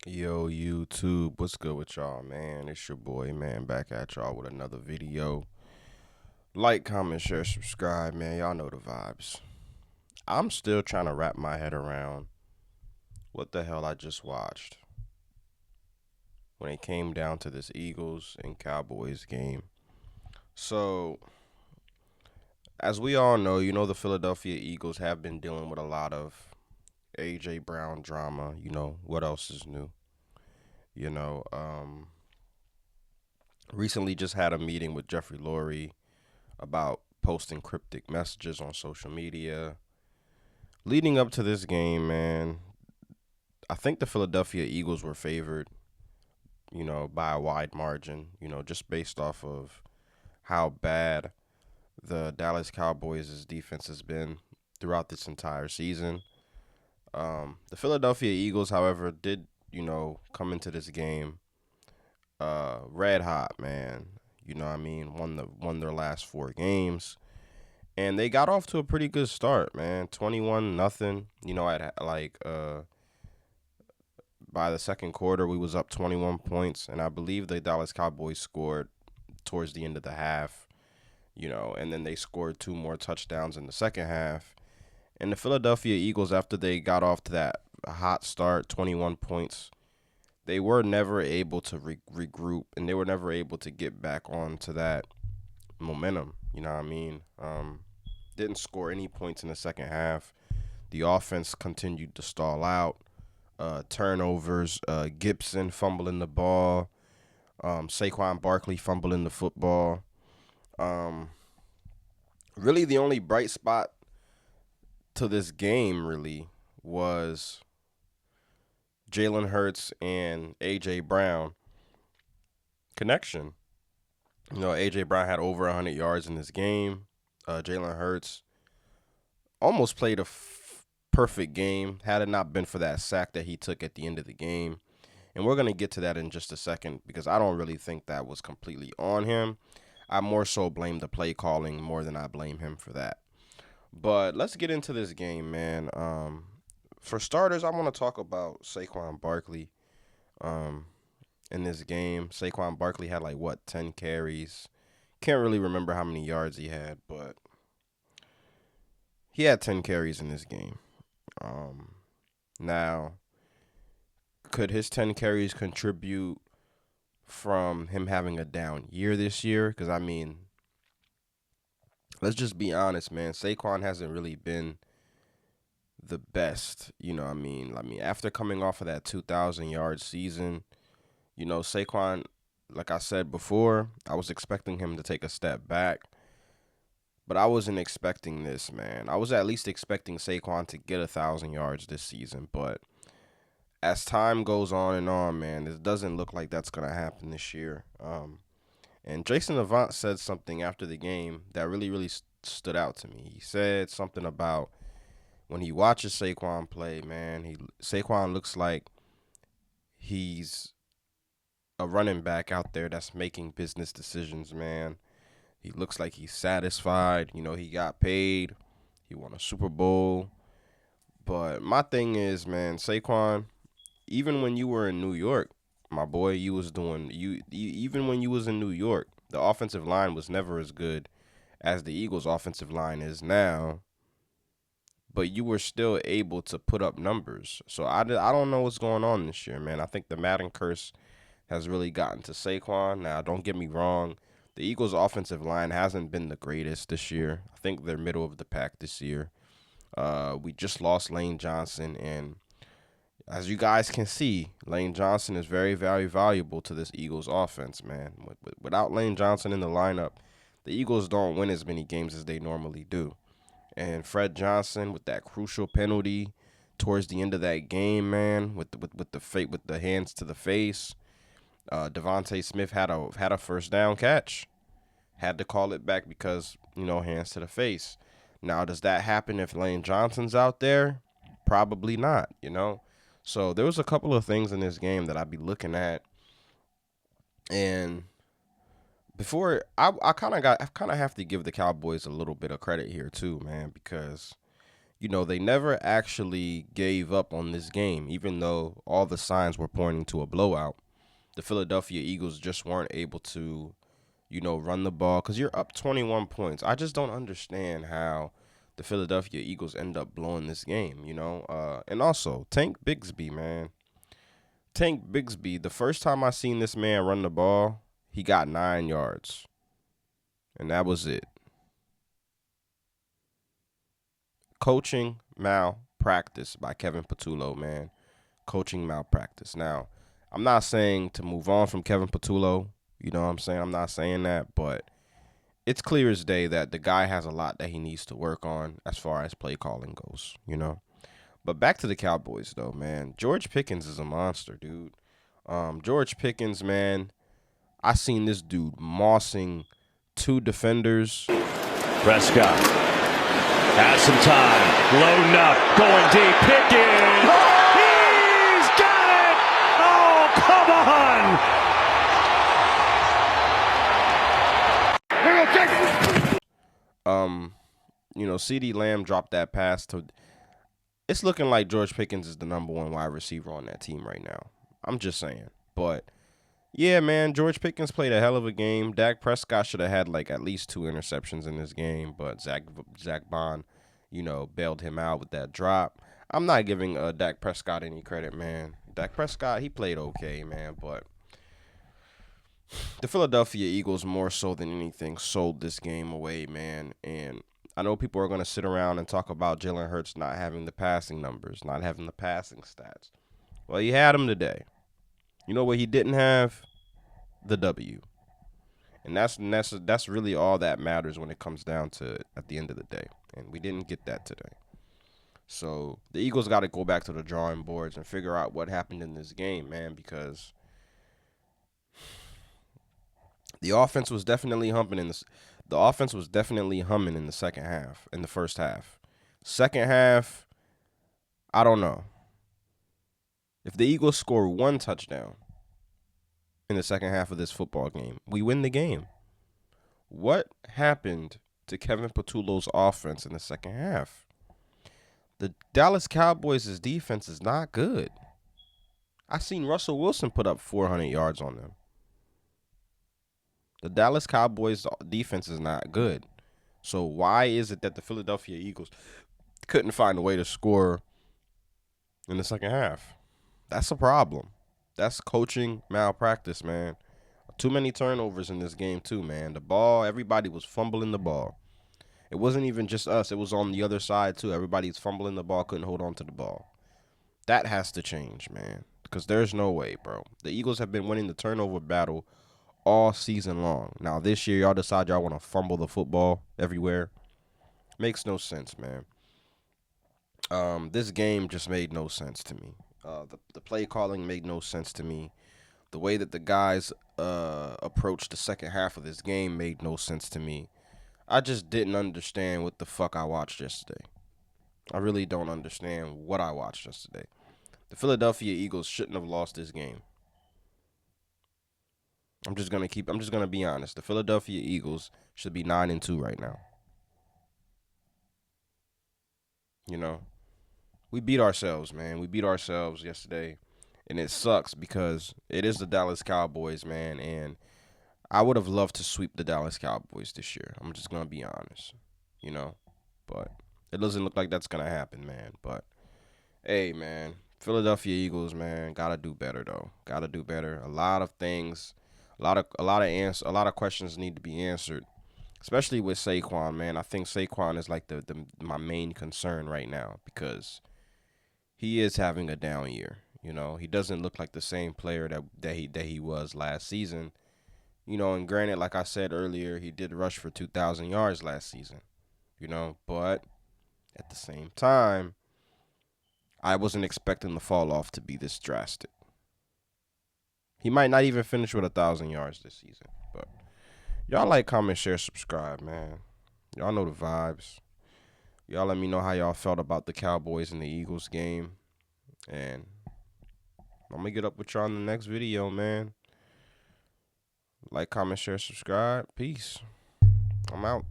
Yo, YouTube, what's good with y'all, man? It's your boy, man, back at y'all with another video. Like, comment, share, subscribe, man. Y'all know the vibes. I'm still trying to wrap my head around what the hell I just watched when it came down to this Eagles and Cowboys game. So, as we all know, the Philadelphia Eagles have been dealing with a lot of AJ Brown drama. What else is new? You know, um, Recently just had a meeting with Jeffrey Lurie about posting cryptic messages on social media. Leading up to this game, man, I think the Philadelphia Eagles were favored, by a wide margin, just based off of how bad the Dallas Cowboys' defense has been throughout this entire season. The Philadelphia Eagles, however, did, come into this game red hot, man. Won their last four games. And they got off to a pretty good start, man. 21-0. At by the second quarter we was up 21 points, and I believe the Dallas Cowboys scored towards the end of the half, and then they scored two more touchdowns in the second half. And the Philadelphia Eagles, after they got off to that hot start, 21 points, they were never able to regroup, and they were never able to get back onto that momentum. You know what I mean? Didn't score any points in the second half. The offense continued to stall out. Turnovers, Gibson fumbling the ball, Saquon Barkley fumbling the football. Um, Really, the only bright spot to this game really was Jalen Hurts and AJ Brown connection. AJ Brown had over 100 yards in this game. Jalen Hurts almost played a perfect game had it not been for that sack that he took at the end of the game. And we're going to get to that in just a second because I don't really think that was completely on him. I more so blame the play calling more than I blame him for that. But let's get into this game, man. For starters, I want to talk about Saquon Barkley. Um, in this game, Saquon Barkley had 10 carries. Can't really remember how many yards he had, but he had 10 carries in this game. Um, Now, could his 10 carries contribute from him having a down year this year? Because, let's just be honest, man. Saquon hasn't really been the best. After coming off of that 2,000-yard season, Saquon, like I said before, I was expecting him to take a step back. But I wasn't expecting this, man. I was at least expecting Saquon to get 1,000 yards this season. But as time goes on, man, it doesn't look like that's going to happen this year. And Jason Avant said something after the game that really stood out to me. He said something about when he watches Saquon play, man, Saquon looks like he's a running back out there that's making business decisions, man. He looks like he's satisfied. He got paid. He won a Super Bowl. But my thing is, man, Saquon, even when you were in New York, my boy, you was doing even when you was in New York, the offensive line was never as good as the Eagles' offensive line is now, but you were still able to put up numbers. So I don't know what's going on this year, man. I think the Madden curse has really gotten to Saquon. Now, don't get me wrong, the Eagles' offensive line hasn't been the greatest this year. I think they're middle of the pack this year. We just lost Lane Johnson, and as you guys can see, Lane Johnson is very, very valuable to this Eagles offense, man. Without Lane Johnson in the lineup, the Eagles don't win as many games as they normally do. And Fred Johnson with that crucial penalty towards the end of that game, man, with the hands to the face. Devontae Smith had a first down catch. Had to call it back because hands to the face. Now, does that happen if Lane Johnson's out there? Probably not. So there was a couple of things in this game that I'd be looking at, and before I kind of have to give the Cowboys a little bit of credit here too, man, because they never actually gave up on this game, even though all the signs were pointing to a blowout. The Philadelphia Eagles just weren't able to, run the ball because you're up 21 points. I just don't understand how the Philadelphia Eagles end up blowing this game. And also, Tank Bigsby, man. Tank Bigsby, the first time I seen this man run the ball, he got 9 yards. And that was it. Coaching malpractice by Kevin Patullo, man. Coaching malpractice. Now, I'm not saying to move on from Kevin Patullo. You know what I'm saying? I'm not saying that, but it's clear as day that the guy has a lot that he needs to work on as far as play calling goes. But back to the Cowboys, though, man. George Pickens is a monster, dude. George Pickens, man, I seen this dude mossing 2 defenders. Prescott has some time, loading up, going deep, Pickens. He's got it! Oh, come on! CeeDee Lamb dropped that pass to. It's looking like George Pickens is the number 1 wide receiver on that team right now. I'm just saying. But, yeah, man, George Pickens played a hell of a game. Dak Prescott should have had, at least 2 interceptions in this game. But Zach Bond, bailed him out with that drop. I'm not giving Dak Prescott any credit, man. Dak Prescott, he played okay, man. But the Philadelphia Eagles, more so than anything, sold this game away, man. And I know people are going to sit around and talk about Jalen Hurts not having the passing numbers, not having the passing stats. Well, he had them today. You know what he didn't have? The W. And that's really all that matters when it comes down to it at the end of the day. And we didn't get that today. So the Eagles got to go back to the drawing boards and figure out what happened in this game, man, because the offense was definitely humming in this. The offense was definitely humming in the second half, in the first half. Second half, I don't know. If the Eagles score 1 touchdown in the second half of this football game, we win the game. What happened to Kevin Patullo's offense in the second half? The Dallas Cowboys' defense is not good. I seen Russell Wilson put up 400 yards on them. The Dallas Cowboys defense is not good. So why is it that the Philadelphia Eagles couldn't find a way to score in the second half? That's a problem. That's coaching malpractice, man. Too many turnovers in this game too, man. The ball, everybody was fumbling the ball. It wasn't even just us. It was on the other side too. Everybody's fumbling the ball, couldn't hold on to the ball. That has to change, man, because there's no way, bro. The Eagles have been winning the turnover battle all season long. Now, this year, y'all decide y'all want to fumble the football everywhere. Makes no sense, man. This game just made no sense to me. The play calling made no sense to me. The way that the guys approached the second half of this game made no sense to me. I just didn't understand what the fuck I watched yesterday. I really don't understand what I watched yesterday. The Philadelphia Eagles shouldn't have lost this game. I'm just gonna be honest. The Philadelphia Eagles should be 9-2 right now. We beat ourselves, man. We beat ourselves yesterday, and it sucks because it is the Dallas Cowboys, man, and I would have loved to sweep the Dallas Cowboys this year. I'm just gonna be honest, but it doesn't look like that's gonna happen, man. But hey, man, Philadelphia Eagles, man, gotta do better though. Gotta do better. A lot of things. A lot of questions need to be answered, especially with Saquon, man. I think Saquon is like my main concern right now because he is having a down year. He doesn't look like the same player that he was last season. And granted, like I said earlier, he did rush for 2,000 yards last season. But at the same time, I wasn't expecting the fall off to be this drastic. He might not even finish with 1,000 yards this season. But y'all like, comment, share, subscribe, man. Y'all know the vibes. Y'all let me know how y'all felt about the Cowboys and the Eagles game. And I'm going to get up with y'all in the next video, man. Like, comment, share, subscribe. Peace. I'm out.